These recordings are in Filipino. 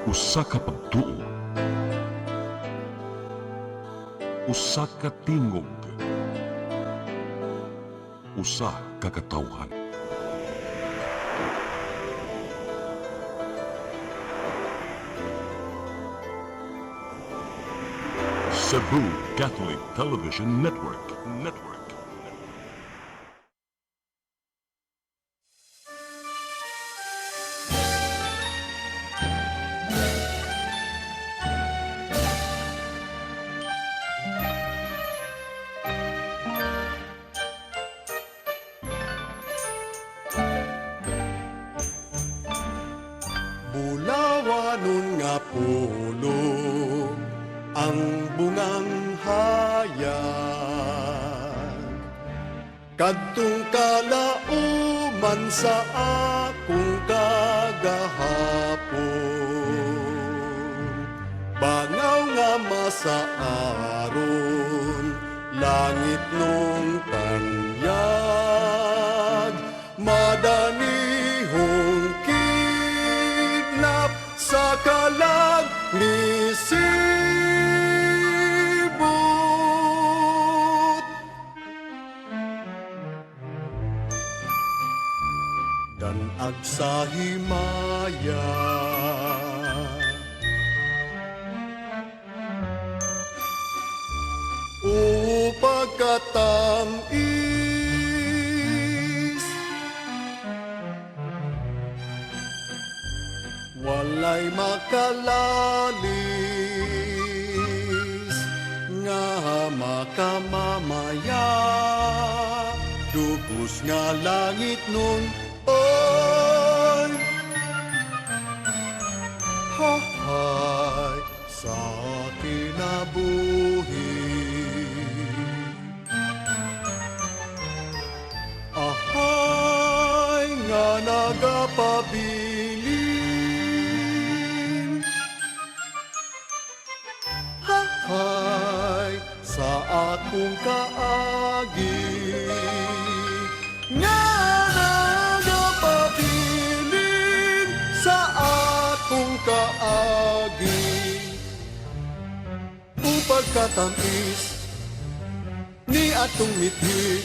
Usa ka pagtuo, usa ka tingog, usa ka katawhan. Cebu Catholic Television Network. Bulawanon nga pulong ang bungang hayag, kadtong kalauman sa akong kagahapon. Bangaw nga masaaron, langit nung tanyag, madanihong kidnap sa kalag ni Sibut. Danag sa himaya, pagkatamis, walay makalalis nga makamamaya, dugos nga langit nun oy hahay sa kinabuhi. Ahay nga nagapabilin, hahay sa akong kaagi, nga nagapabilin sa akong kaagi. Upag katamis ni atong mithi,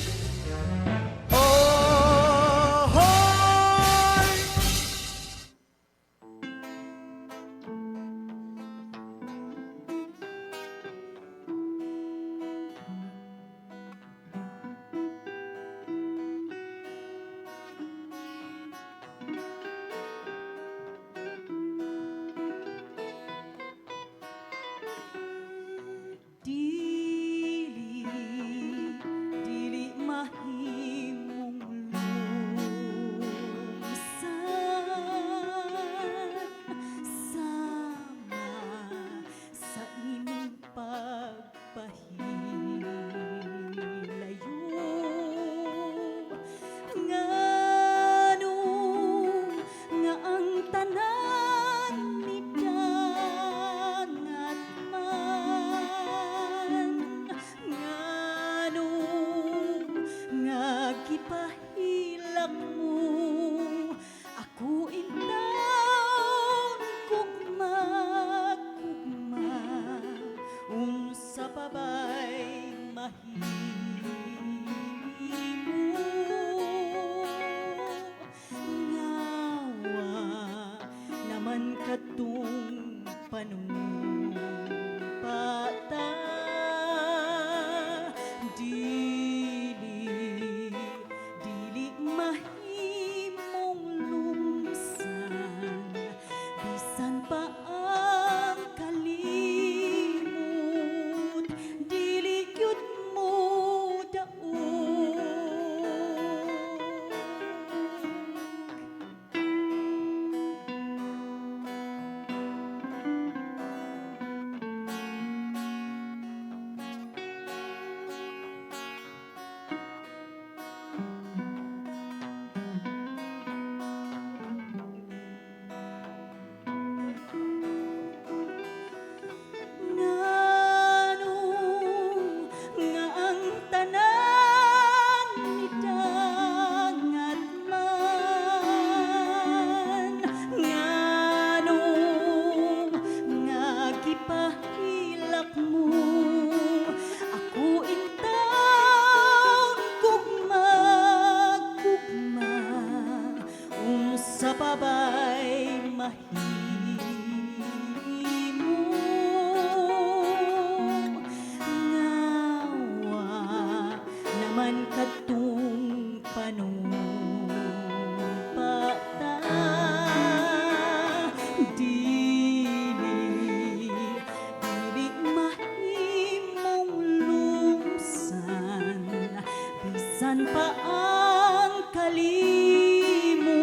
Bisan pa ang kalimot,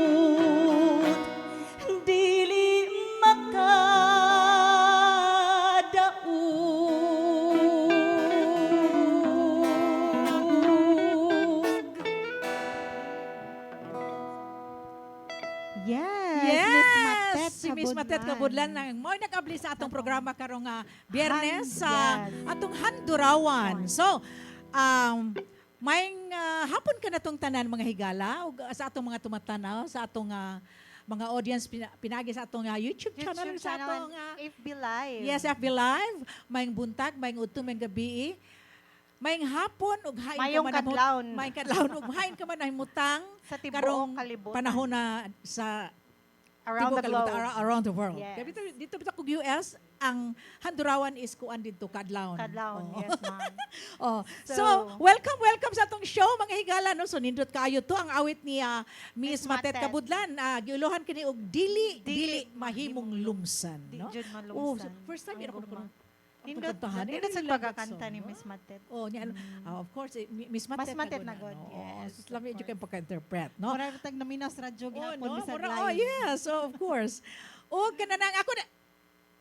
dili makadaog. Yes, Si Miss Matet Kabudlan nang mo nag-abli sa atong programa karong Biyernes sa atong Handurawan. So, may hapon ka na tong tanan mga higala ug sa atong mga tumatanaw sa atong mga audience pinagi sa atong YouTube channel sa atong FB Live. yes, FB Live, may buntag, may udto, may gabi. May hapon ug hain Mayong ka man kadlawon. may kadlawon ug hain ka man nahimutang Sa tibuok karong kalibutan. panahon na sa Around the tibuok kalibutan, globe. around the world. Yes. Kaya dito kog US, ang Handurawan is kuan dito kadlawon. Kadlawon, Oh. yes, ma'am. Oh. So, So- welcome sa atong show mga higala no. So nindot kaayo to ang awit ni Miss Miss Matet Matet. Kabudlan. Giuluhan kini og dili Dili mahimong lumsan, Di no? jud Oh, malumsan. first time Ang ako gugma. nako. Nindot kantahan. nindot sa Really love that pagkakanta song, ni no? Miss Matet. Oh, of course, Miss Matet, Matet na na gud, gud, no? yes, So, lami of jud kay pagka-interpret, no? Mura tag naminas radyo Oh, gihapon no? bisag Mura, live. yes, of course. O, kananang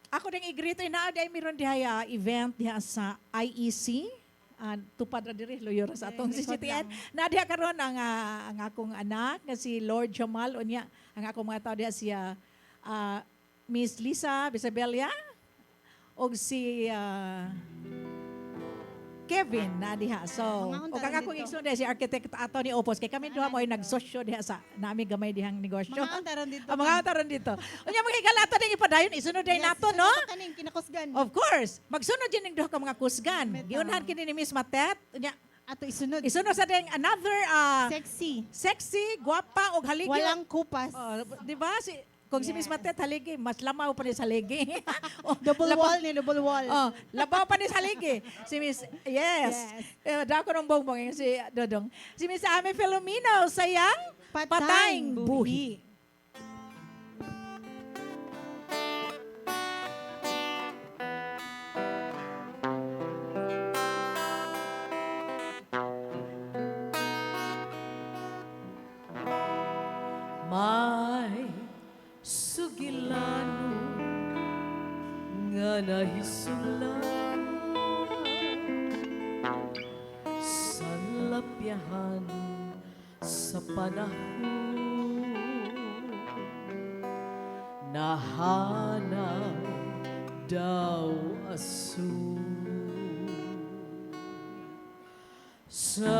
ako ding igrito, inaaday meron diha event diha sa IEC, tupad ra diri loyo ra sa atong likod CCTN. lang. Na diha karon ang akong anak nga si Lord Jamal unya, ang akong mga tao diha siya Miss Lisa Bisabella og si Kevin na diha. So, Mga o unta kang ron akong dito. igsoon diha si architect ato ni Opos kay kami duha mo ay nagsosyo diha sa nami gamay dihang negosyo. Mga antaron dito. Ang mga taron dito. Unya mga higala ato ding ipadayon isunod day nato no? Kaning kinakusgan. Of course. Magsunod din ning duha ka mga kusgan. Bitaw. Giunhan kini ni Miss Matet. Unya Ato isunod. isunod sa ding another Sexy. sexy, gwapa og haligi. Walang kupas. Oh, di ba si kung si Miss Yes. Matet haligi, mas lamaw pa ni sa haligi. Oh, Double labaw- wall ni double wall. Oh, labaw pa ni sa haligi. Si Miss, yes. Dako ng bongbong si Dodong. Si Miss Ame Filomeno, sayang patayng buhi. May sugilano nga nahisulan sa lapyahan sa panahon nahanap daw aso sa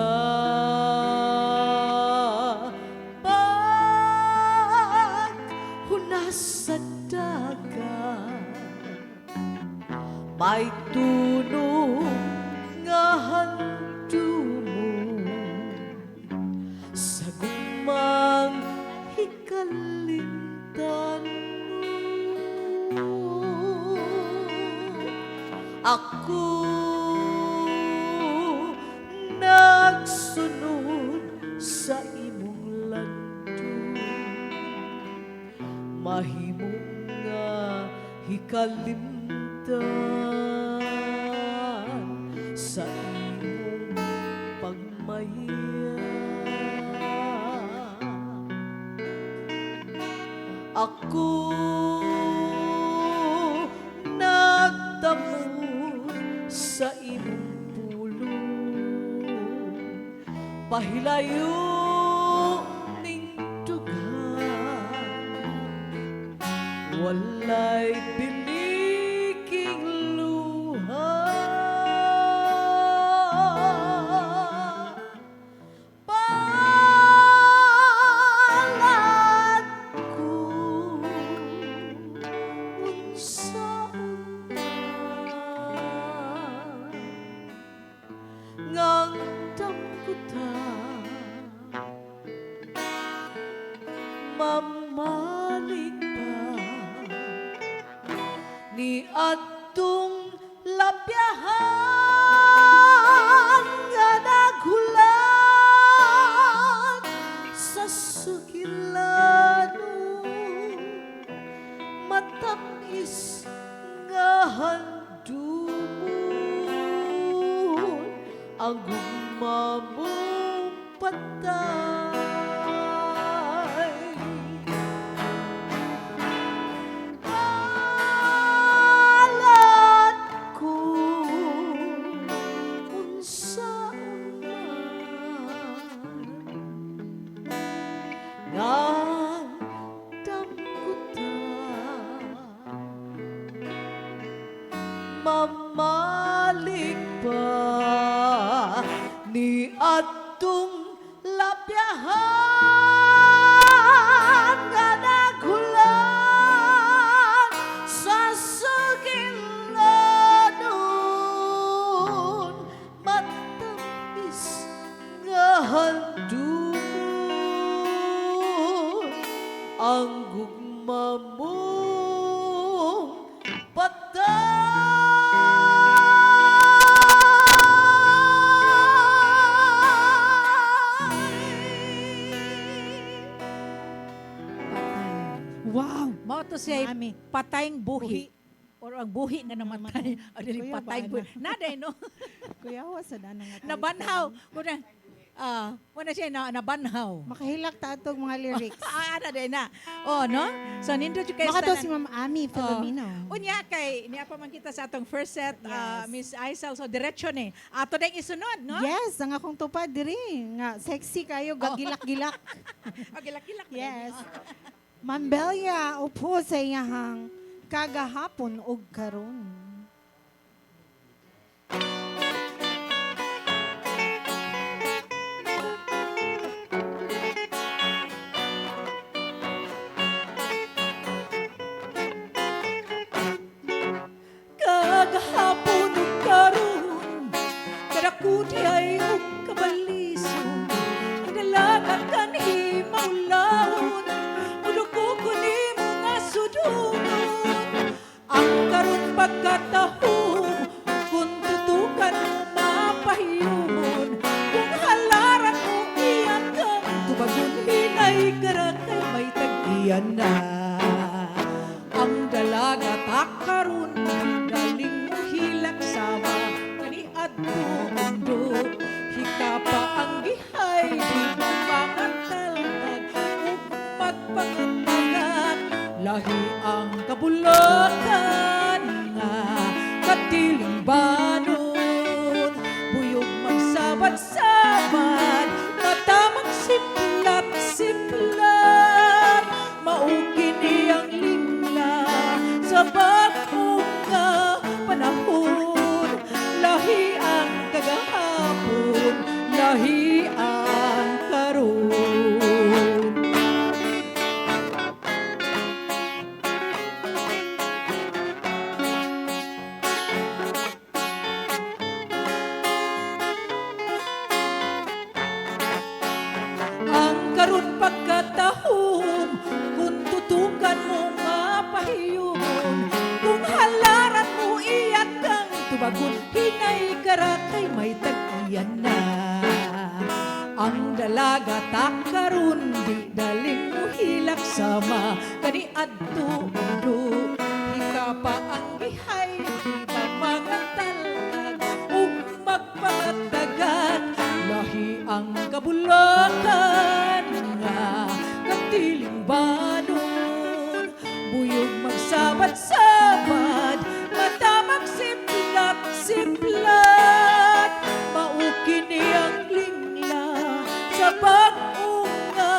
paghunas sa dagat may tunog nga handumo sa gumang hikalintan mo. Ako nagsunod sa imong landong mahimong nga hikalimtan sa imong pagmaya. Ako nagtamo sa imong pulong pahilayo ning dugan walay biliking luha palad ko unsaon ngang damkuta mamalig pa ni atong lapyahan nga naghulat sa sukilano matamis nga handumon ang gumamong patay. Alat ko unsa man mamalik pa ni atong lapyahan nga naghulan sa sugilanon matamis nga handumon ang gugma mong Wow. Mao to siya Mami. patayng buhi. Or ang buhi na namatay. O dili Kuya, patayng bana. buhi. Naday no. Kuya, wasa na nga. Nabanhaw. Kuna wala siya nabanhaw. Makahilak ta atong mga lyrics. Ana day na. Oh no. So nindo jud kay Makato tanan. si Ma'am Ami Filomeno. Unya kay niya pa man kita sa atong first set Yes. Miss Aisel so diretso ni. Ato ding isunod no. Yes, ang akong tupad diri nga sexy kayo gagilak-gilak. Okay, laki-laki. Yes. Ma'am Belia, upo sa iyahang kagahapon og karon. Kagahapon ug karon kadakudi ay ug kabalisong dalaga kanhi maulawon uduko ko nimo nga sudunon ang karon pagkatahong kung tutukan mo mapahiyumon kung halaran mo iyan ka tubagon hinay karakay may tag-iyan na ang dalaga takaron galing mo hilak sama kani adto mundo hikapa ang gihay di mamangaltag ug magpangapagat lahi ang kabulakan nga katiling banon buyog magsabad-sabad matamang siplat-siplat maukin iyang lingla sa bagong nga panahon lahi ang kagahapon lahi ang karon. Ang karon pagkatahom kung tutukan mo mapahiyumon kung halaran mo iyan kang tubagon hinay karakay may tag-iyan na ang dalaga takaron di daling mo hilak sama kani adto mundo hikapa ang gihay di mamangatalag ug magpangatagat lahi ang kabulakan nga katiling banon buyog magsabad-sabad matamang siplat-siplat maukin niyang lingla sa bagong nga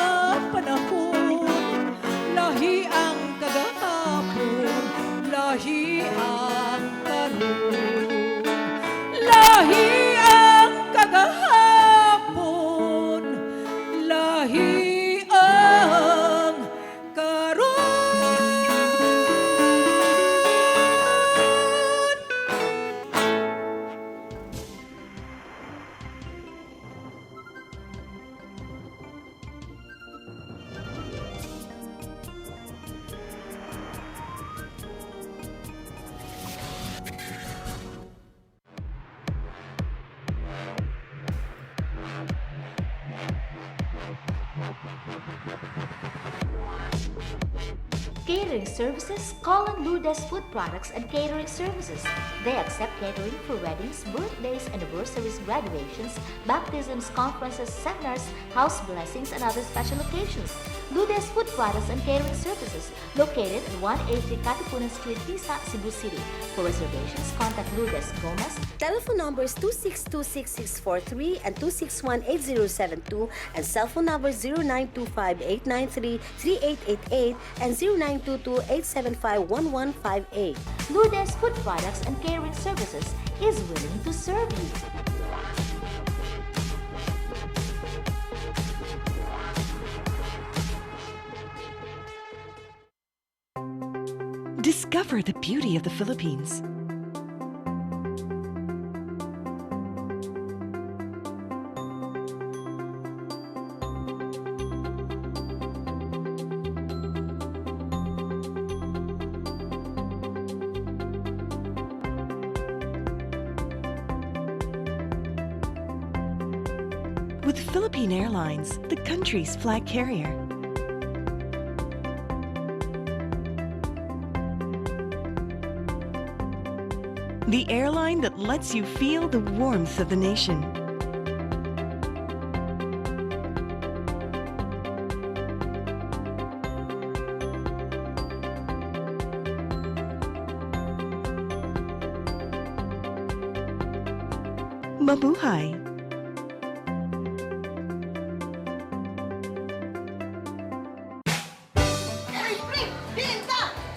panahon lahi ang kagahapon lahi ang karon lahi ang kagahapon lahi ang karon. Catering services, call on Lourdes Food Products and Catering Services. They accept catering for weddings, birthdays, anniversaries, graduations, baptisms, conferences, seminars, house blessings, and other special occasions. Lourdes Food Products and Catering Services, located at 183 Katipunan Street, Tisa, Cebu City. For reservations, contact Lourdes Gomez. Telephone numbers 2626643 and 2618072 and cell phone numbers 0925-893-3888 and 0922-875-1158. Lourdes Food Products and Catering Services is willing to serve you. Discover the beauty of the Philippines. With Philippine Airlines, the country's flag carrier. The airline that lets you feel the warmth of the nation. Mabuhay!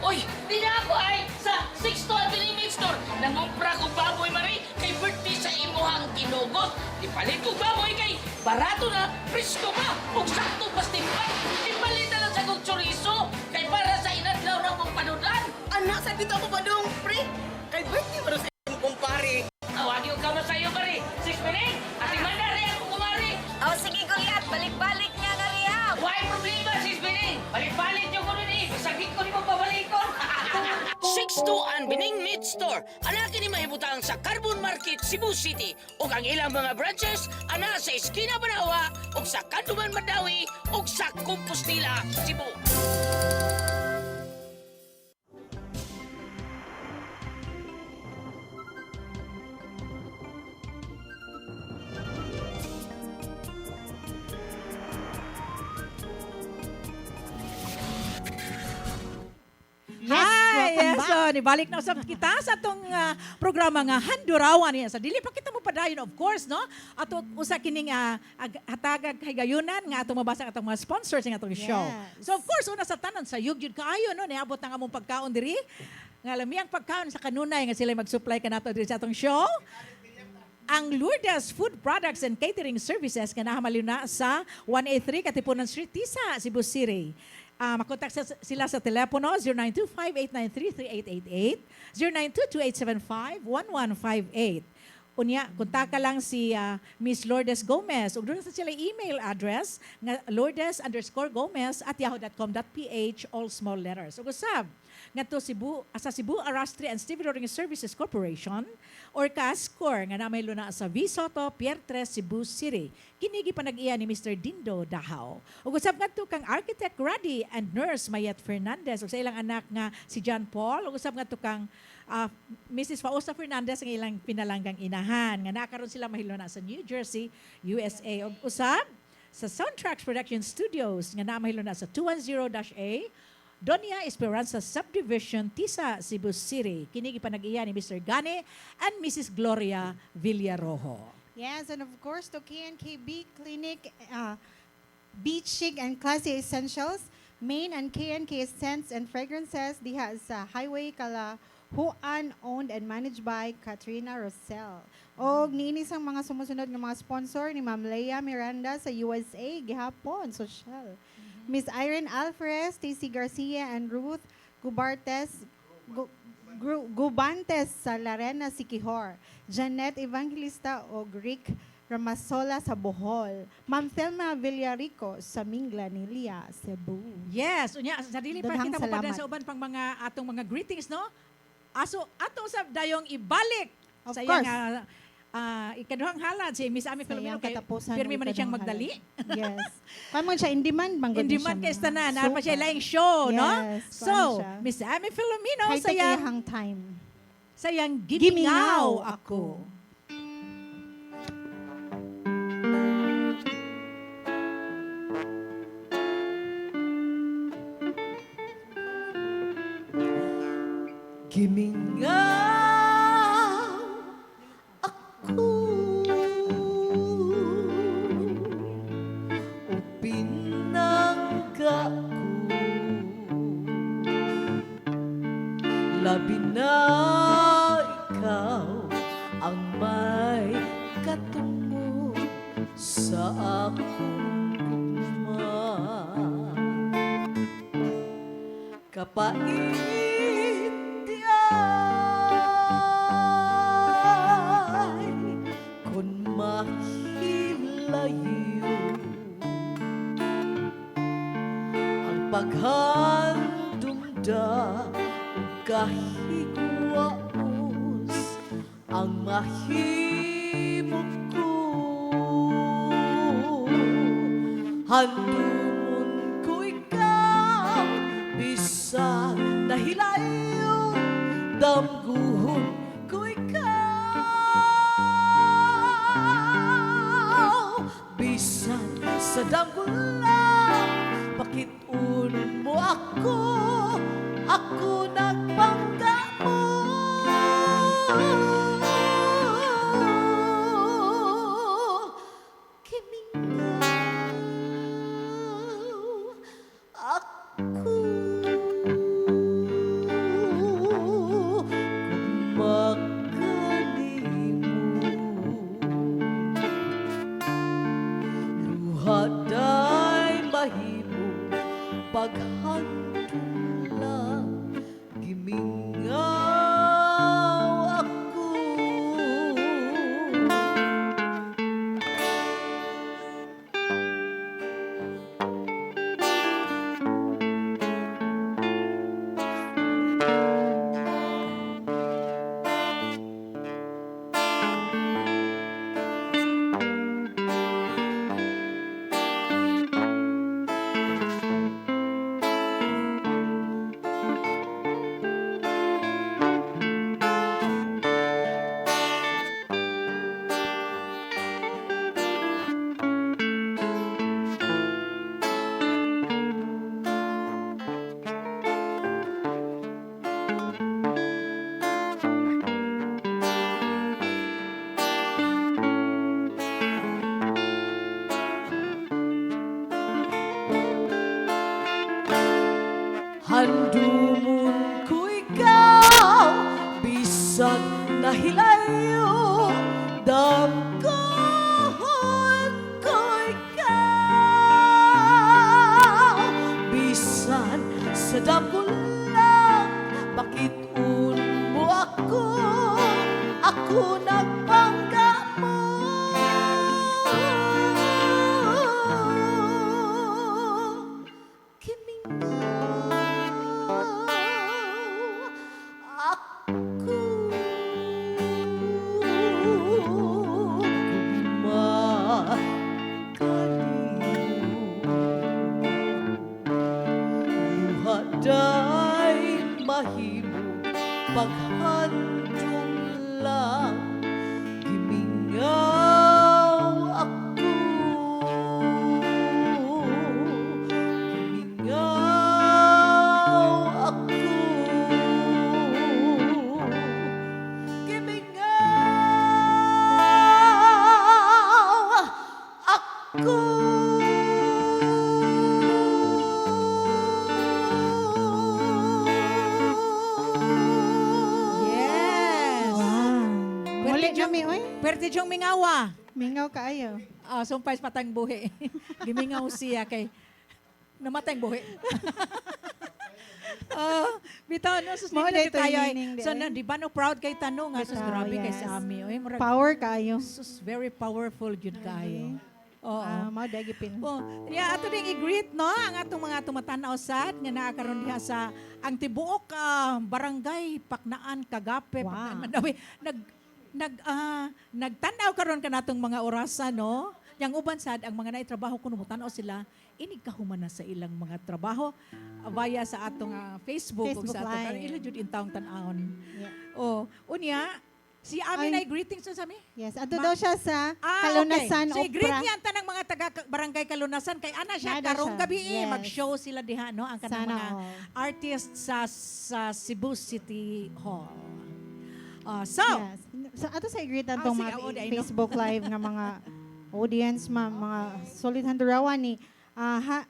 Oy, di na ako ay sa 6 to Avenue Meat Store. Nangumpra ko baboy mari kay birthday sa imuhang kinugot. Ipalit ko baboy kay barato na, presko pa, ug sakto pastipan. Ipalit na lang sa kong chorizo kay para sa inadlaw na mong panudan. Anak, sa dito ako ba dong, pre? Kay birthday mo sa iyong kumpare. Awag yung kama sa'yo, mari. 6 minutes, ati mandari ako kumari. Oh, sige, Goliath. Balik-balik niya na riya. Why problema, 6 minutes? Balik-balik yung ko nun eh. Sakit ko ni mo pabalikon. 6-2 Bining Meat Store. Anak ni mahibutang sa Carbon Market, Cebu City. O ang ilang mga branches, ana sa Esquina Banawa, o sa Kanduman Madawi, o sa Compostela, Cebu. Hi! welcome Yes, back. so, nibalik na usab kita sa itong programa nga Handurawan. Yes. Dili pa kita mo padayon, of course, no? At usa kining hatagag higayunan nga atong mabasa atong mga sponsors ng atong show. Yes. So, of course, una sa tanan, sa yugyud kaayo, no? Niabot na nga mong pagkaon diri. Nga lami ang pagkaon sa kanunay nga sila mag-supply ka nato diri sa atong show. Ang Lourdes Food Products and Catering Services nga nahamaliw na sa 183 Katipunan Street, Tisa, Cebu City. Makontak sila sa telepono 0925-893-3888, 0922-875-1158. Unya, kontak ka lang si Miss Lourdes Gomez. Ug doon sa sila email address nga lourdes_gomez@yahoo.com.ph, all small letters. Ug usab nga to sa Cebu Arastri and Stevedoring Services Corporation or CASCOR nga namay luna sa V. Soto, Pier 3, Cebu City. Kinigi pa nag-iya ni Mr. Dindo Dahaw. Ug usab ngadto kang architect Radi and nurse Mayet Fernandez ug sa ilang anak nga si John Paul. Ug usab ngadto kang Mrs. Fausta Fernandez ang ilang pinalanggang inahan nga nakaroon sila mahiluna sa New Jersey, USA. Ug usab sa Soundtracks Production Studios nga namahiluna sa 210-A Doña Esperanza Subdivision, Tisa, Cebu City. Kinigi pa nag-iya ni Mr. Gane and Mrs. Gloria Villarojo. Yes, and of course, to KNKB Clinic, Beach Chic and Classy Essentials, Main and KNK Scents and Fragrances, diha sa Highway Kalahuan, owned and managed by Katrina Rosell. O niinis ang mga sumusunod ng mga sponsor ni Ma'am Leia Miranda sa USA, gihapon, social. Miss Irene Alvarez, Stacy Garcia, and Ruth Gubantes sa Larena, Siquijor. Janet Evangelista o Rick Ramasola sa Bohol. Ma'am Thelma Villarico sa Mingla, Nilia, Cebu. Yes, unya sa dili pa Daghang kita mo pa salamat. sa uban pang mga atong mga greetings, no? Aso ato usab dayong ibalik Of sa course. iyang ikaduhang halad si Miss Ami Filomeno Sayang kay katapusan pirmi ng man siyang ikaduhang magdali. Yes. Kaya mo siya, in demand, banggod Hindi na man siya, kay ma'am. tanan, pa siya Super. laing show, no? Yes, So, paano siya? Miss Ami Filomeno, High-tech sayang iyahang time. gimingaw ako. Gimingaw ako o pinangga ko, labi na ikaw ang may katungo sa akong gugma. Kapait di ay kung mahilayo ang paghandumda kahigwaos ang mahimok ko. Handumon ko ikaw bisag nahilayo, damguhon ko ikaw bisan sa damgulan. Pakitun mo ako nagpangga mo. Kimingaw ako kung makanimo. Luhaday mahimo paghantula, gimingaw ako. Handumon ko ikaw bisag nahilayo, damgahon ko ikaw bisan sa damgulan. Pakitun mo ako nagpangga mo. Luhaday mahimo paghandong lang, gimingaw ako. Gimingaw ako. Gimingaw ako. Yes. Muli kami, oy. Pwerte diyong mingawa. Mingaw kaayo. Sumpay patang buhi. Gimingaw siya kay namatay ang buhi. Bitaw, no, sus, Mao hindi dito tayo. yung meaning di, So, oy. di ba no, proud kay tanong nga, sus, Bitaw, grabe kay yes. sa ami. Oy, murag, Power kaayo. sus, very powerful yun kayo. Oo. Mao dagipin. Oh, yeah, ato ding i-greet no ang atong mga tumatanaw sad nga naa karon diha sa ang tibuok barangay Paknaan Kagape, Wow. Paknaan Mandawi. nagtanaw karon ka natong mga orasan, no? Yang uban sad ang mga naitrabaho kuno mo tan-aw sila inig kahuman na sa ilang mga trabaho via sa atong Facebook ug Facebook sa atong Live. ila jud intawong tan-awon. Yeah. Oh, unya si Ami Ay. na greetings sa mi. Yes, ato daw siya sa Okay. Kalunasan So, greet Opera. niya ang tanang mga taga Barangay Kalunasan kay ana siya Nada karong siya. gabi Yes. mag-show sila diha no ang kanang Sana mga all. artists sa Cebu City Hall. So, Yes. So ato sa greetan tong sige, mga oo, di, I know. Facebook Live nga mga audience, mga solid handurawan ni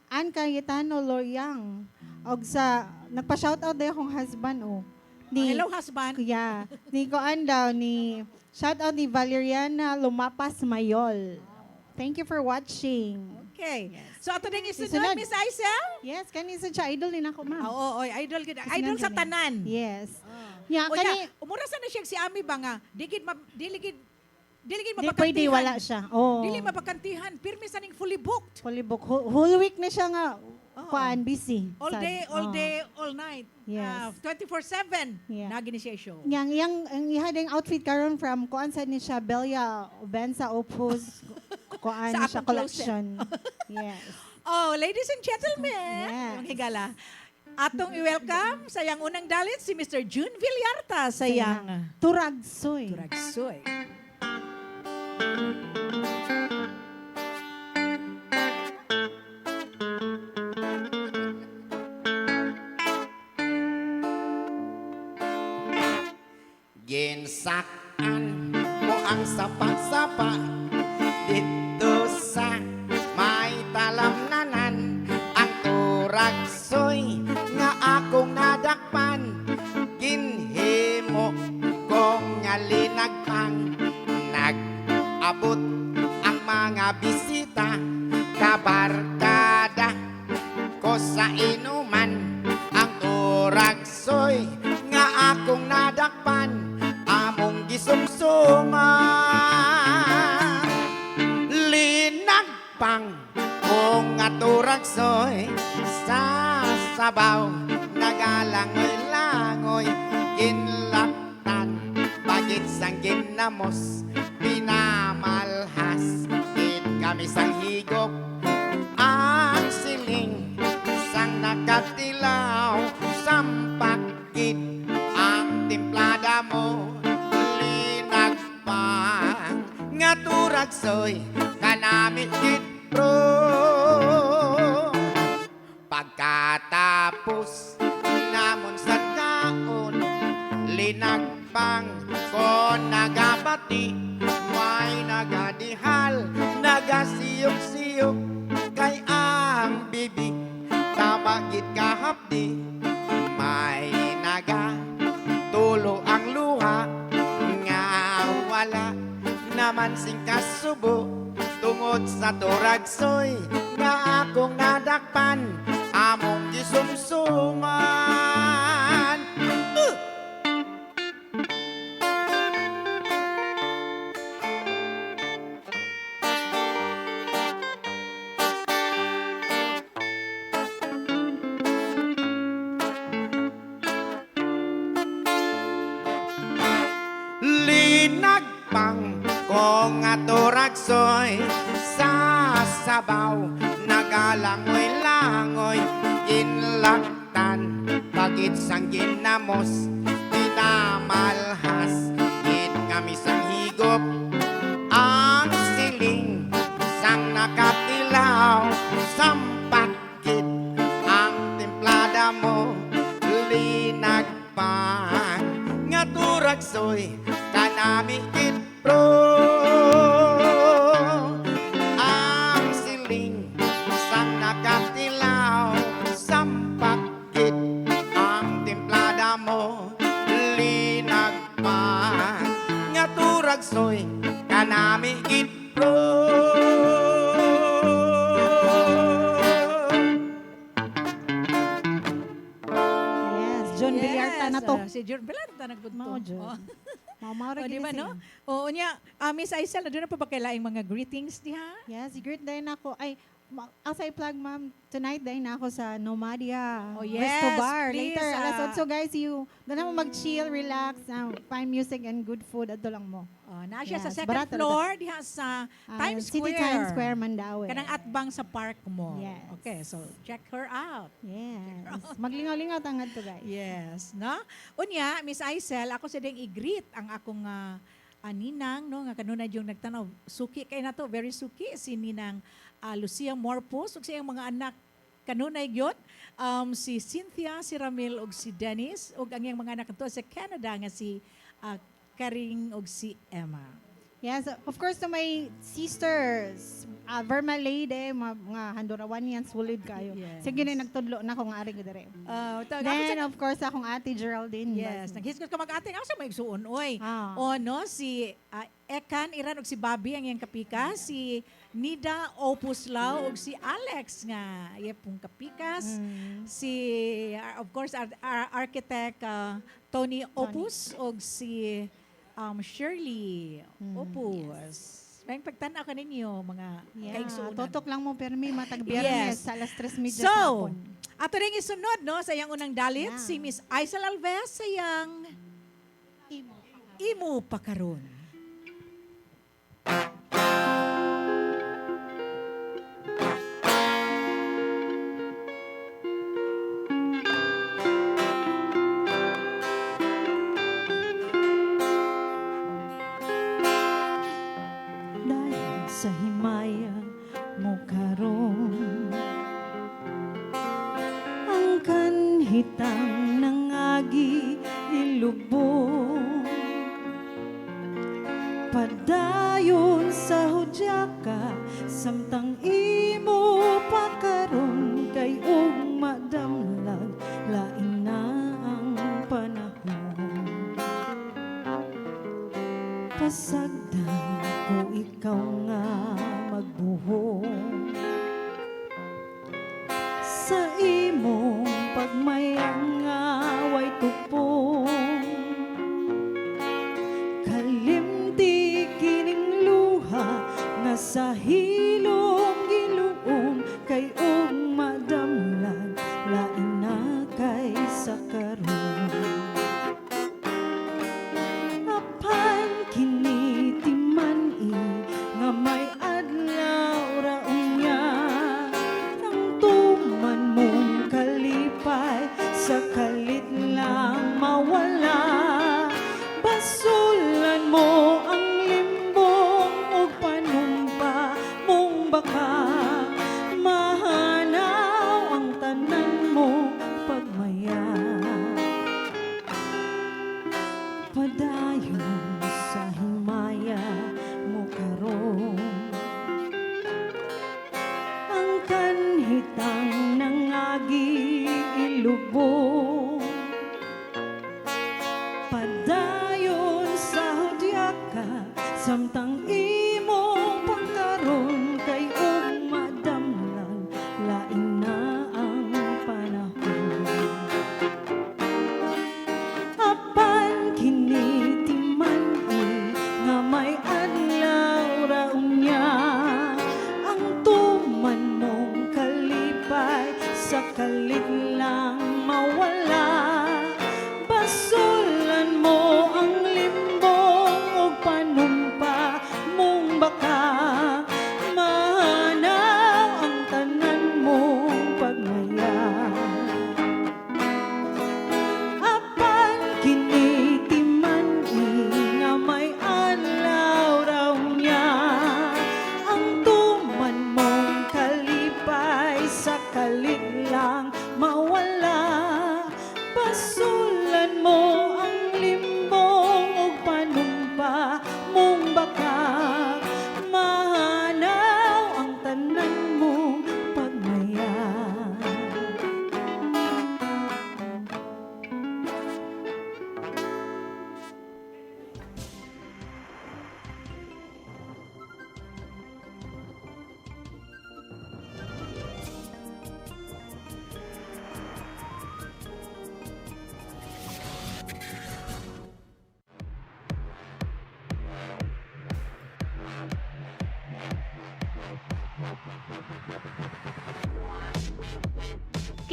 Ann Cayetano Loyang. Og sa nagpa-shoutout daw akong husband hello husband. Yeah. Ni Koan daw ni shoutout ni Valeriana Lumapas Mayol. Thank you for watching. Okay. So ato ding isunod Isunod. Miss Aisel. Yes, kani sa siya idol din ako, ma'am. Oo, idol gid. Isunod Idol sa kani. tanan. Yes. Yeah, O kani umura sa na siya si Ami ba nga? Digid di mabakantihan. pwede wala siya. Oh. Dili mabakantihan. Pirmi sa ning fully booked. Fully booked. Whole week na siya nga kuan busy. All Sad. day, all Oh. day, all night. Yes. 24/7. Yeah. Nagi ni siya show. Yang ang iha ding outfit karon from kuan sad ni siya Belia Benza Opus kuan Sa siya akong closet. collection. Yes. Oh, ladies and gentlemen, Yes. mga higala. Atong i-welcome sa yang unang dalit si Mr. June Villarta sa yang Turagsoy. Turagsoy. Ginsakan mo ang sapa-sapa dito sa may talamnanan. Ang turagsoy nga akong nadakpan, ginhimo kong nga linagpang. Nag-abot ang mga bisita, kabarkada ko sa inuman. Ang turagsoy nga akong nadakpan, among gisumsuman. Linagpang kung nga turagsoy sa sabaw, nagalangoy-langoy, ginlaktan, bagit sang ginamos, pinamalhas, gin kami sang higop, ang siling sang nakatilaw, sampakit ang timplada mo, linagpang nga turagsoy kanami kitro. Pagkatapos namon sa taon, linagpang ko nagabati, may nagadihal, nagasiyok-siyok, kay ang bibi, tabagit kahapdi, may naga, tulo ang luha, nga wala naman sing kasubo, tungod sa turagsoy, nga akong nadakpan, among gisumsuman. Linagpang kong aturagsoy sa sabaw, nagalangoy-langoy, ginlaktan, bagit sang ginamos, pinamalhas, git kami sang higop, ang siling sang nakatilaw, sampakit ang templada mo, linagpang nga turagsoy kanami kitro. Ang siling sang nakatilaw, sampakit ang templada mo, linagpang nga turagsoy kanami kitro. Yes, John Villarta na to. Si John Villarta nagbudto. Mao John. Oh. Mao ra O, di gid ba, siya. no? O, unya, Miss Aisel, na doon na pa ba kailaing mga greetings diha? Yes, greet din ako. Ay, Asa i-plug, ma'am, tonight dahil na ako sa Nomadia Oh, yes, Resto Bar. please, Later, alas ah. 8, guys, doon mo mag-chill, relax, find music and good food. Ato lang mo. Na siya sa Yes, second barato floor, diha sa Times City Square. Times Square, Mandaue. Kanang atbang sa park mo. Yes. Okay, so check her out. Yes. Maglingaw-lingaw tangad to, guys. Yes, no? Unya, Miss Aisel, ako sa ding i-greet ang akong ninang, no, nga kanunay yung nagtanaw. Suki kay na to, very suki si ninang Lucia Morpos ug sa iyang mga anak kanunay gyud, si Cynthia, si Ramil ug si Dennis ug ang iyang mga anak to sa Canada nga si Karing ug si Emma. Yes, of course, to my sisters, Verma Lady, mga Handurawanians, sulid kayo. Yes. Sige na, nagtudlo na akong ari ko dire. Then, Then, of course, akong ate Geraldine. yes, naghiskot ka mag-ating ako sa may igsuon, oy. Ah. O no, si Ekan Iran ug si Bobby ang iyang kapika, si Nida Opuslaw ug si Alex nga iya pong kapikas, si of course our architect Tony Opus ug si Shirley Opus. May pagtanaw ka ninyo mga kaigsuunan. Totok lang mo, permi, matag biyernes, Yes. sa alas 3:30 So, hapon. ato rin isunod, no, sa iyang unang dalit, Yeah. si Miss Aisel Alves sa iyang Imo Pakaron. Dahil sa himaya mo karon, ang kanhitang nangagi ilubong, padayon sa hudyaka samtang imo pakaron kay ug madamlag lain na ang panahon. Pasagdan ko ikaw nga magbuhong sa imong pagmayang nga way tupong, kalimti kining luha nga sa hilom giluom kay ug madamlag lain na kay sa karon. Apan kini timan-i nga may adlaw ra unya, nang tuman mong kalipay sa kalit lang mawala. Basulan mo ang limbong ug panumpa mong baka mahanaw ang tanan mo pagmaya. Padayon sa himaya mo karon, ang kanhitang nangagi ilubong, padayon sa hudyaka samtang imong pagkaron kay ug madamlang lain na ang panahon. Apan kini timan-i nga may adlaw ra unya, ang tuman mong kalipay sa kalit lang mawala. Basulan mo ang limbong ug panumpa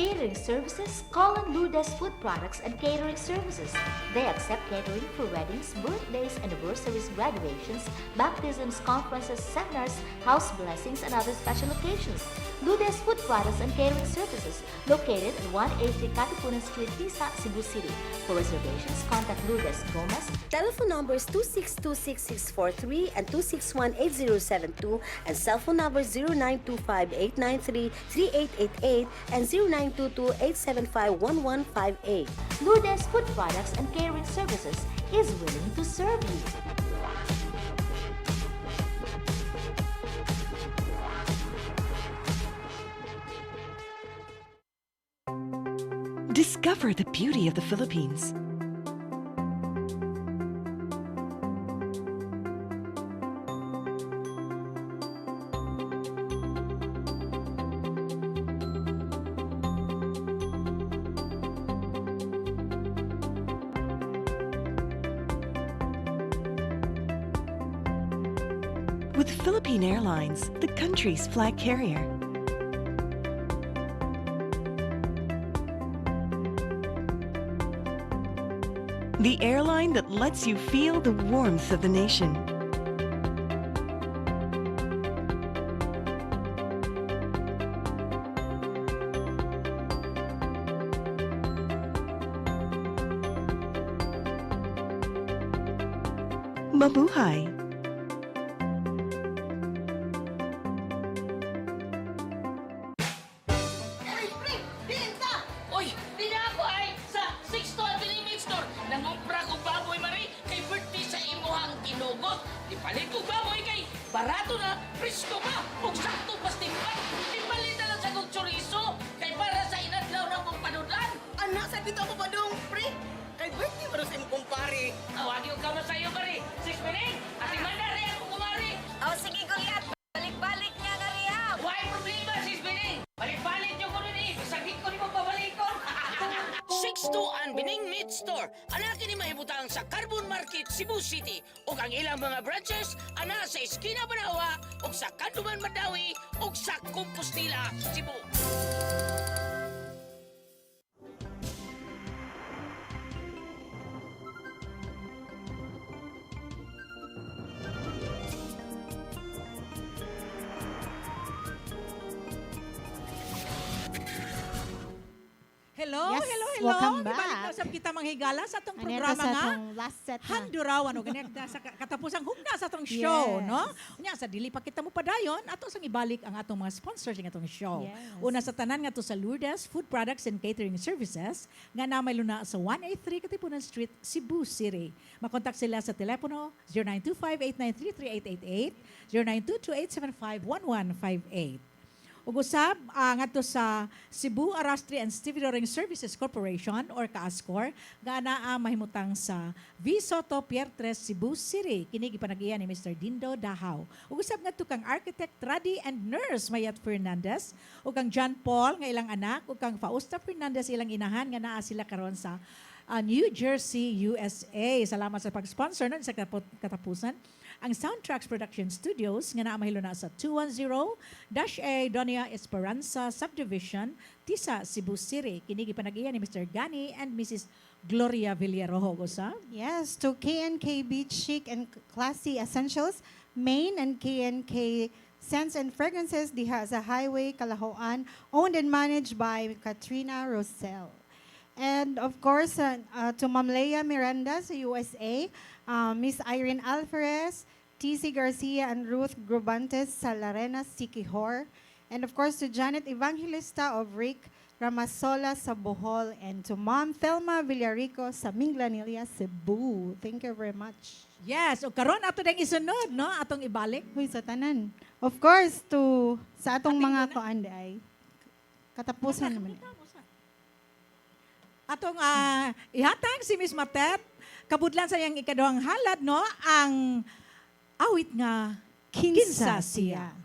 catering services, call on Lourdes Food Products and Catering Services. They accept catering for weddings, birthdays, anniversaries, graduations, baptisms, conferences, seminars, house blessings, and other special occasions. Lourdes Food Products and Catering Services, located at 183 Katipunan Street, Tisa, Cebu City. For reservations, contact Lourdes Gomez. Telephone numbers 2626643 and 2618072 and cell phone numbers 0925-893-3888 and 0922-875-1158. Lourdes Food Products and Catering Services is willing to serve you. Discover the beauty of the Philippines. With Philippine Airlines, the country's flag carrier. The airline that lets you feel the warmth of the nation. Mabuhay! Uy, di na ako ay sa 6 Avenue Meat Store. Nangumpra ko baboy mari kay birthday sa imuhang kinugot. Di palit ko baboy kay barato na, presko pa, ug sakto pastimpan. Di palit na lang sa kong chorizo kay para sa inadlaw na mong panudan. Anak, sa dito ako ba dong, pre? Kay birthday ba rin sa imong kumpare? Awagi ko kamo sa iyo mari. 6 minutes, at imanda rin ako kumari. Oh, sige, Goliath. Balik-balik nga na riya. Why problema, 6 minutes? Balik-balik niyo ko nun eh. Sakit ko ni mo pabalikon. 6-2 Bining Meat Store. Anak ni mahibutang sa Carbon Market, Cebu City. Ug ang ilang mga branches ana sa Esquina Banawa ug sa Kanduman Madawi ug sa Compostela, Cebu. Hello, Yes, hello. welcome back. Ibalik na usab kita manghigala sa atong Ano programa sa nga. atong last set na. Handurawan o ganyan sa katapusang hugna sa atong show, Yes. no? Unya sa dili pa kita mo padayon, ato sang ibalik ang atong mga sponsors ng atong show. Yes. Una sa tanan nga to sa Lourdes Food Products and Catering Services nga namay luna sa 183 Katipunan Street, Cebu City. Makontak sila sa telepono 0925-893-3888, 0922-875-1158. Ug usab ngadto sa Cebu Arastri and Stevedoring Services Corporation or Kaascor nga naa mahimutang sa V Soto Pier 3 Cebu City. Kini gipanag-iya ni Mr. Dindo Dahaw. Ug usab ngadto kang architect Radi and nurse Mayat Fernandez ug kang John Paul nga ilang anak ug kang Fausta Fernandez ilang inahan nga naa sila karon sa New Jersey, USA. Salamat sa pag-sponsor nun sa katapusan. Ang Soundtracks Production Studios nga naa mahilo na sa 210-A Donia Esperanza Subdivision, Tisa, Cebu City. Kini gipanag-iya ni Mr. Gani and Mrs. Gloria Villarojo. Gusa? Yes, to KNK Beach Chic and Classy Essentials, Main and KNK Scents and Fragrances diha sa Highway Calahoan, owned and managed by Katrina Rosell. And of course, to Ma'am Leia Miranda sa USA, Miss Irene Alvarez, TC Garcia, and Ruth Grubantes sa Larena, Siquijor. And of course, to Janet Evangelista of Rick Ramasola sa Bohol. And to Ma'am Thelma Villarico sa Minglanilla, Cebu. Thank you very much. Yes, o karon ato dang isunod, no? Atong ibalik. Huy, sa tanan. Of course, to sa atong Ating mga muna. kaande ay katapusan naman. Atong ihatang si Miss Matet, kabudlan sa iyang ikaduhang halad, no? Ang awit nga Kinsa Siya.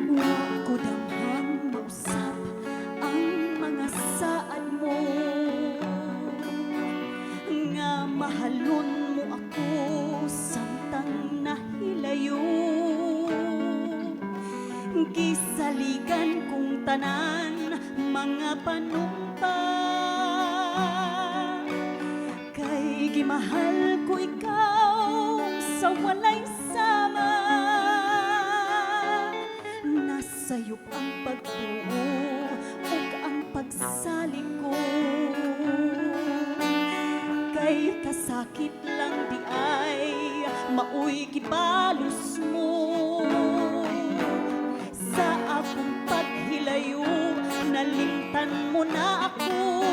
Wa ko damhang mausap ang mahalon mo ako samtang nahilayo. Gisaligan kong tanan mga panumpa, kay gimahal ko ikaw sa walay sama. Nasayop ang pagtuo ug ang pagsalig ko, kay kasakit lang di ay maoy gibalos mo. Sa akong paghilayo, nalimtan mo na ako.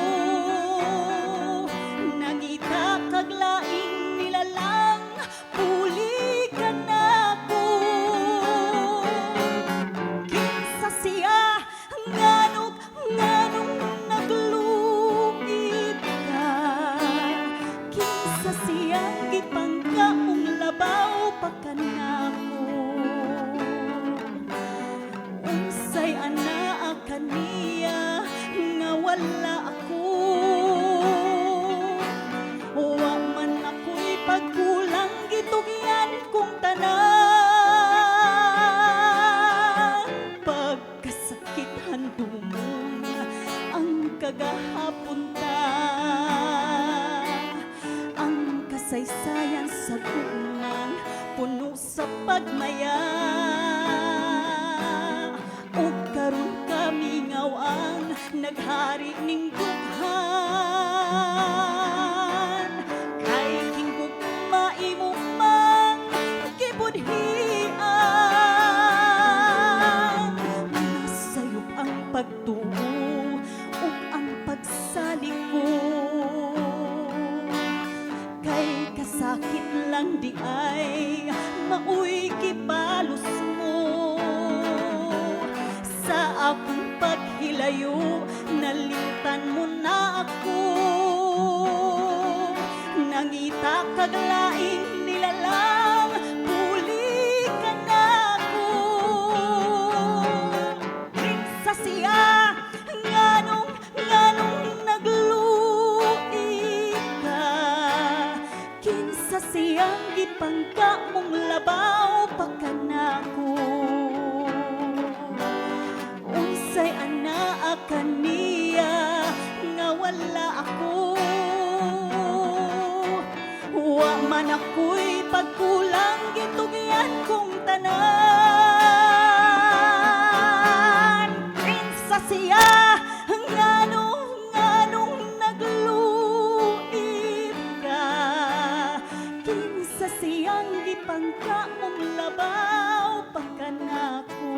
Nangita kag laing nilalang, puli ka na ako. Kinsa siya, nganong nagluit ka. Kinsa siya, gipangka mong labaw pa ka na ako. Unsay ana kaniya nga wala ako. Wa man ako'y pagkulang, gitugyan kong tanan. Pagkasakit handumon ang kagahapon ta, ang kasaysayan sa gugmang puno sa pagmaya. O karon kami ngawang naghari ning dughan, kay kinggog maimo man gibudhian. Nasayop ang pagtuo ug ang pagsalig ko, kay kasakit lang di ay maoy gibalos mo. Sa akong paghilayo, nalimtan mo na ako. Nangita kag laing nilalang, puli ka na ako. Kinsa siya, nganong nagluit ka. Kinsa siyang gipangka mong labaw pa ka na ako. Unsay ana kaniya nga wala ako. Wa man ako'y pagkulang, gitugyan kong tanan. Kinsa siya, nganong nagluit ka. Kinsa siyang gipangka mong labaw pa ka na ako.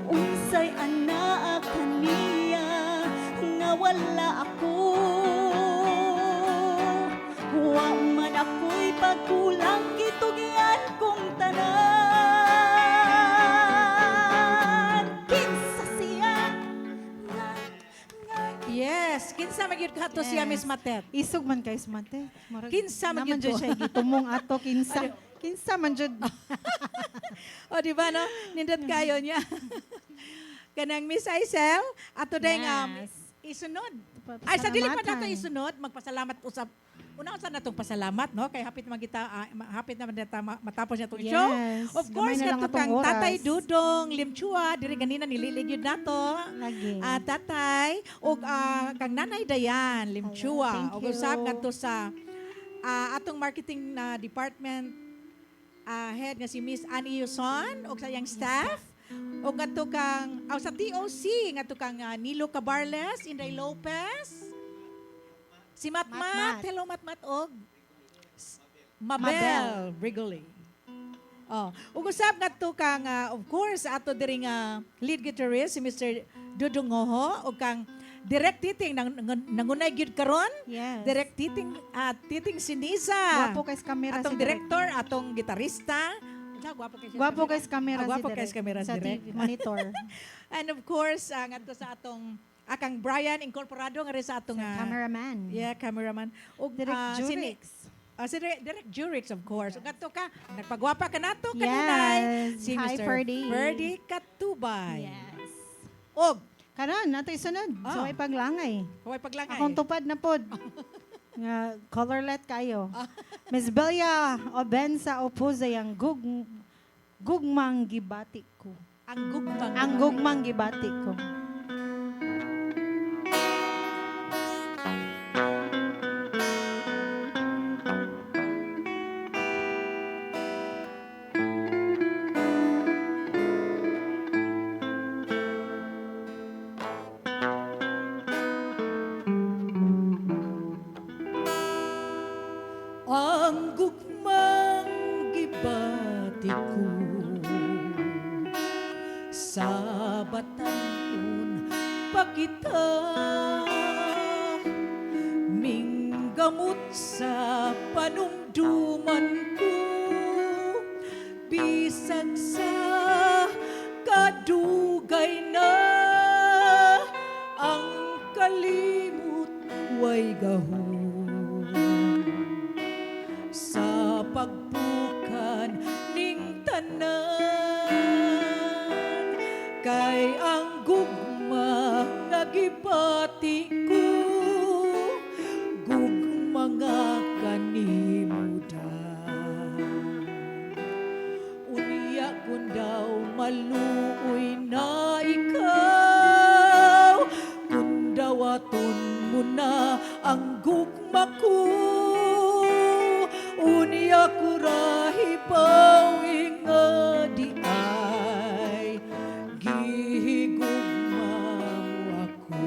Unsay ana kaniya nga wala ako. Wa man ako'y pagkulang, gitugyan kong tanan. Kinsa siya, Yes, kinsa magyud ka to siya, Miss Matet? Isog man kay Smate. Kinsa man Naman yun jud to? siya gitumong ato kinsa. Kinsa man jud. O, di ba, no? Nindot kayo niya. Kanang Miss Aisel, ato day nga, isunod. Ay, sa dili pa nato isunod, magpasalamat usap. Una sa natong pasalamat, no? Kay hapit naman dita matapos niya itong show. Of course, kato kang Tatay Dudong, Limchua, diri ganina nililigyod nato. Lagi. Tatay, o kang Nanay Dayan, Limchua. O Thank you. usap nga sa atong marketing na department head nga si Miss Annie Yuson o sa iyang staff. O nga to kang, sa TOC, nga to kang Nilo Cabarles, Inday Lopez, si Matmat, hello Matmat, og Mabel Brigoli. Oh, ug usab nga to kang, of course, ato diri nga lead guitarist, si Mr. Dudong Ngoho, o kang Direct Titing, nangunay gyud karon. Yes. Direct Titing, Titing Sinisa. Gwapo kay kamera Atong si director, atong gitarista. Gwapo kay kamera si Gwapo kay Direk. kamera sa direct. TV monitor. And of course, ngadto sa atong akang Brian Incorporado nga rin sa atong Cameraman. yeah, cameraman. Ug Direk Jurix. Si Direk Jurix, of course. Ug ngadto ka, nagpagwapa ka nato Yes. kanunay si Hi, Mr. Ferdy. Ferdy Katubay. Yes. Og Karon nato isunod. So ay paglangay. Huwag paglangay. Akong tupad na pod. Nga colorlet kayo. Miss Belia Obensa Opuza yang gugmang gibati ko. Ang gugmang. Ang gugmang gibati ko. Ang gugmang gibati ko sa batanon pakita minggamot sa panumduman ko bisag sa kadugay na ang kalimot way gahon sa pagbukan ning tanan kay ang gugma nga gibati ko gugma nga kanimudan unya kun daw maluoy na ikaw kun daw aton mo na ang gugma ko unya kurahipaw nga di ay gihigugma mo ako.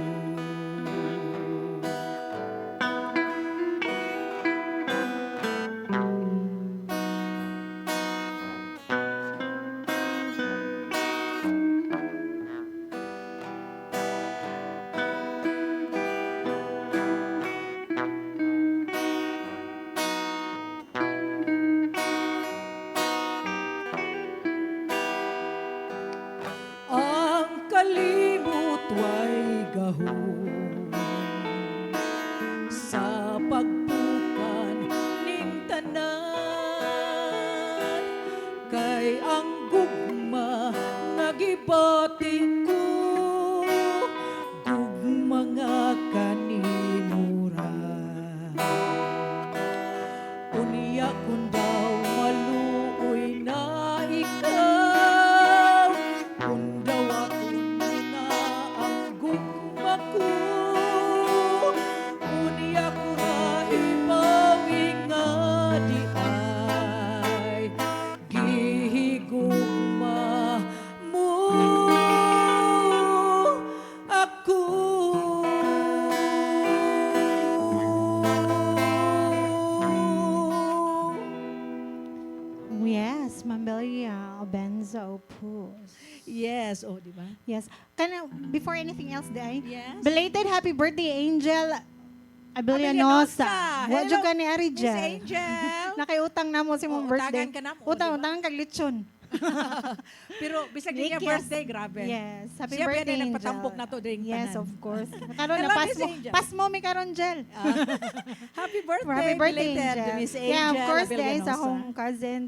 Ang kalimot way gahon sa pagbukan ning tanan kay ang gugma nga gibati ko gugma nga kanimuran unya kun daw maluoy na ikaw kun daw aton mo na ang gugma ko unya kurahipaw nga di ay gihigugma mo ako. Yes, Ma'am Belia Obensa Opus. Yes, oh, di ba? Yes. Before anything else, Day, Yes. belated happy birthday, Angel Abellanosa. Abellanosa. Wadyo Hello, ka ni Ari Miss Jel. Angel. Nakaiutang na mo si mong birthday. Utangan ka na mo, Utangan kag lechon. Pero bisag niya Yes. birthday, grabe. Yes. Happy Siya birthday, pwede Angel. nagpatampok na to during Yes, tanan. of course. Karon na Hello, pas Miss mo. Angel. Pas mo mi karon, Jel. Happy birthday, Happy birthday, belated Angel. to Miss Angel. Yeah, of course, dahil Abellanosa. sa akong cousin,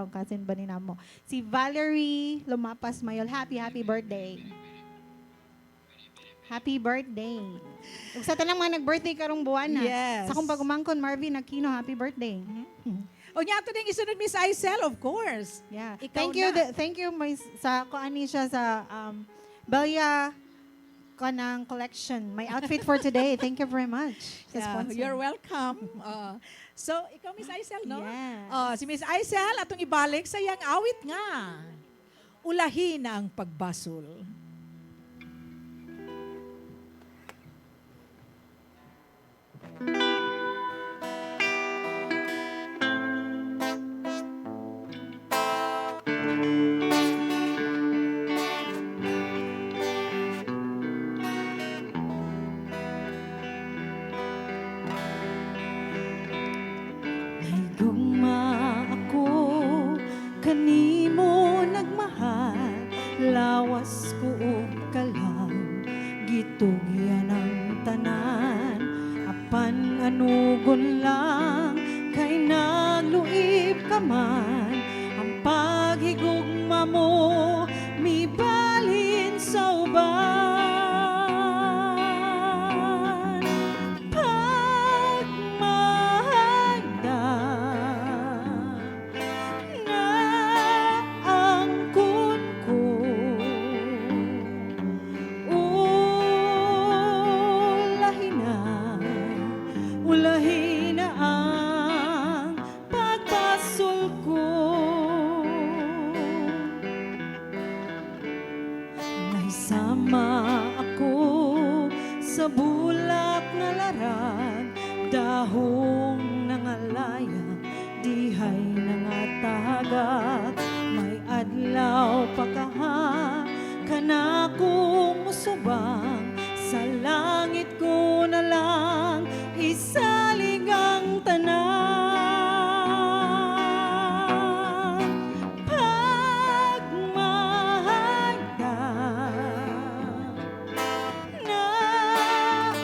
cousin ba ni namo? Si Valerie Lumapas Mayol. Happy birthday. Happy birthday. Ug sa tanang mga nag-birthday karong buwan na. Yes. Sa akong pagumangkon, Marvin Aquino, happy birthday. O niya ito din isunod Miss Aisel, of course. Yeah. Ikaw Thank you sa kuani siya sa Belia kanang collection. My outfit for today. Thank you very much. Sa Yeah, sponsor. you're welcome. So, ikaw Miss Aisel, no? Yes. Si Miss Aisel, atong ibalik sa iyang awit nga. Ulahin ang pagbasol. Gugma ako kanimo nagmahal lawas ko og kalam gitugyan ang tanan apan ano na ang pagpasulko. Naisama ako sa bulak na larag, dahong nangalaya, dihay nangatagak. May adlaw pagkaha, kanakong musubang, sa langit ko na lang isalig ang tanan. Pagmahanda na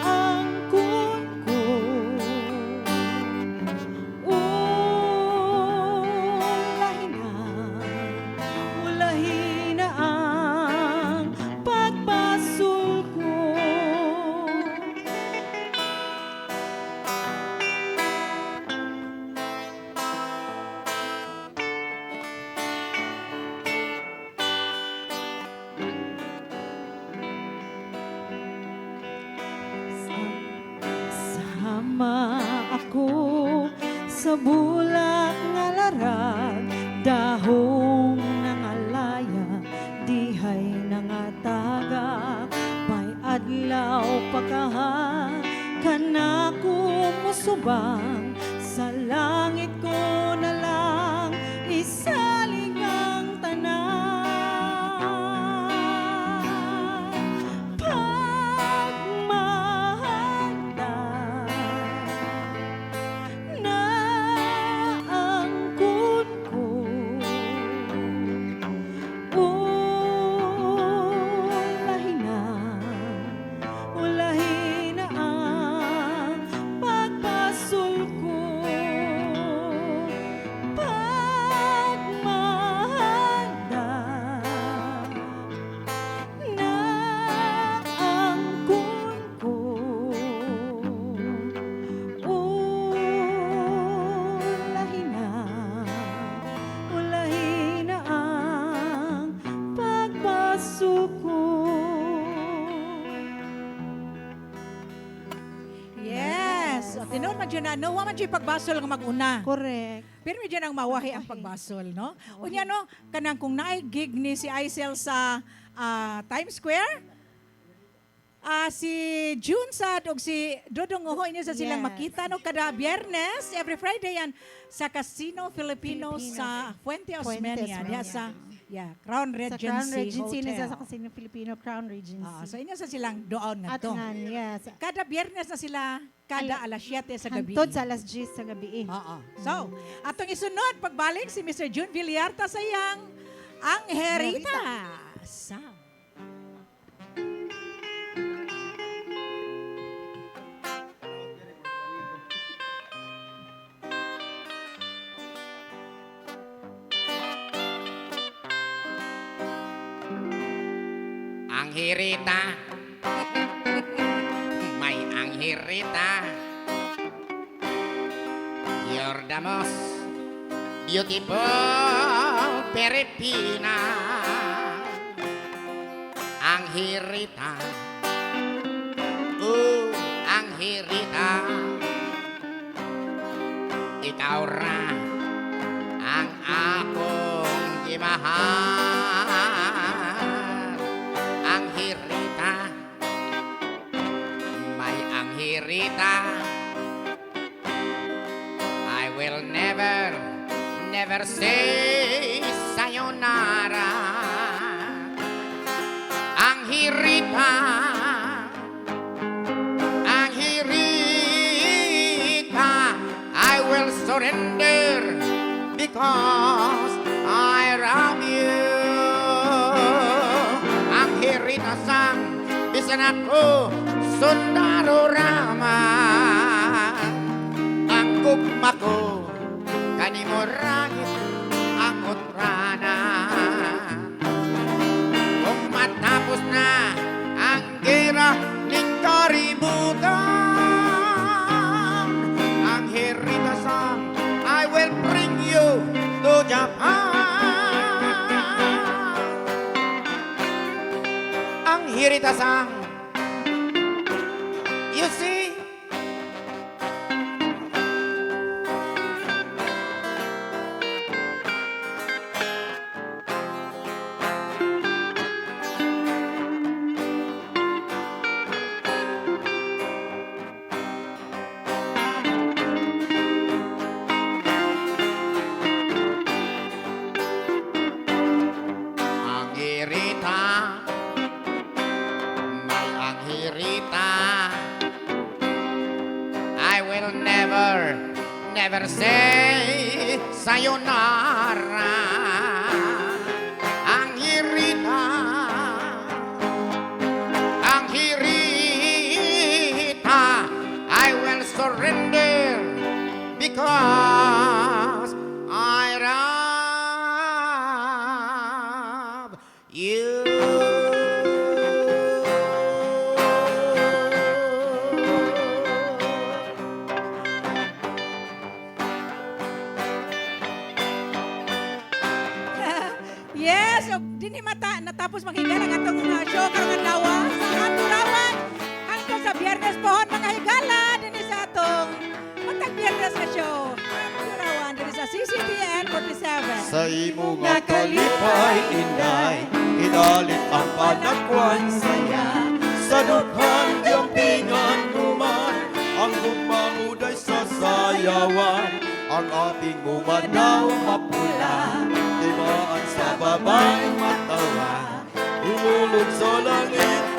ang kunko, ulahin na ang pagpasulko. Sama ako sa bulak nga larag, dahong nangalaya, dihay nangatagak. May adlaw pagkaha, kanako musubang, sa langit ko na lang isalig ang tanan. Pagmahanda na ang kunko, ulahin na ang pagpasulko. Pagmahanda na ang kunko, ulahin na ang pagpasuko. Yes. O, tinuod man dyan na, no, wa man dyan pagbasol nga mag-una. Correct. Pero medyo nang mawahi ang pagbasol, no? Unya, no, kanang kung naay gig ni si Aisel sa Times Square, si June Sad og si Dodong Oho, inyo sa silang Yes. makita, no, kada Biyernes, every Friday yan, sa Casino Filipino sa Fuente Osmeña, diya sa Crown Sa Regency Crown Regency, Hotel. nasa Casino Filipino Crown Regency. So inyo sa silang doon nga At to. nga, yes. Kada Biyernes na sila, kada alas 7 sa gabi. Hantod sa alas 10 sa gabi. Oo. So, atong isunod, pagbalik si Mr. June Villarta sa iyang Angherita. Sa Anghirita, may Anghirita, you're the most beautiful Filipina. Anghirita, Anghirita, ikaw ra ang akong gimahal. Anghirita, my Anghirita, I will never, never say sayonara. Anghirita, Anghirita, I will surrender because I love you. Anghirita sang, bisan ako sundaro raman. Ang gugma ko, kanimo rangit ang utrana. Kung matapos na ang gera ning kaributan, Anghirita sang, I will bring you to Japan. Anghirita sang, you see, never say sayonara. Ang hirita, I will surrender because I love you. Yes, so, dini mata natapos makinggan ang atong show karong adlaw sa Handurawan. Hangtod sa Biyernes pohon mga higala dinhi sa atong matag Biyernes na show. Handurawan dinhi sa CCTN 47. Sa imo nga kalipay, inday, inalit ang panagwan saya. Sa dukhan, diyampingan numan, ang gugmanguday sa sayawan. Ang aping mumanaw mapula, timaan sa babay matawa. Umulog sa langit,